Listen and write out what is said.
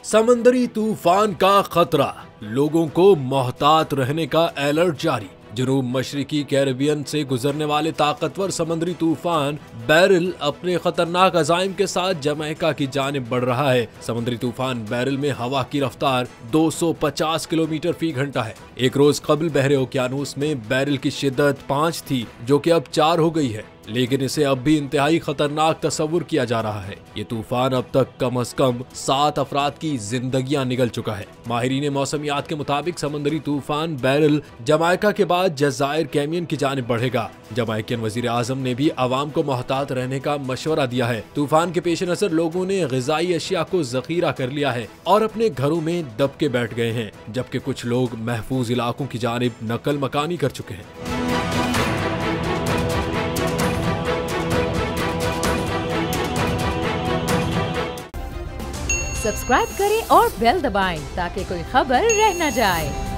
समंदरी तूफान का खतरा, लोगों को मोहतात रहने का अलर्ट जारी। जनूब मशरिकी कैरेबियन से गुजरने वाले ताकतवर समुद्री तूफान बैरिल अपने खतरनाक अजाइम के साथ जमैका की जानिब बढ़ रहा है। समुद्री तूफान बैरिल में हवा की रफ्तार 250 किलोमीटर फी घंटा है। एक रोज कबल बहरे ओकियानूस में बैरिल की शिद्दत 5 थी, जो कि अब 4 हो गई है, लेकिन इसे अब भी इंतहाई खतरनाक तस्वुर किया जा रहा है। ये तूफान अब तक कम से कम 7 अफराद की जिंदगियां निगल चुका है। माहिरीन मौसमियात के मुताबिक समुद्री तूफान बैरिल जमैका के बाद जज़ायर कैमियन की जानिब बढ़ेगा। जमैकियन वजीर आजम ने भी आवाम को मोहतात रहने का मशवरा दिया है। तूफान के पेश नजर लोगों ने ग़िज़ाई अशिया को जखीरा कर लिया है और अपने घरों में दब के बैठ गए हैं, जबकि कुछ लोग महफूज इलाकों की जानिब नकल मकानी कर चुके हैं। सब्सक्राइब करें और बेल दबाएं ताकि कोई खबर रह न जाए।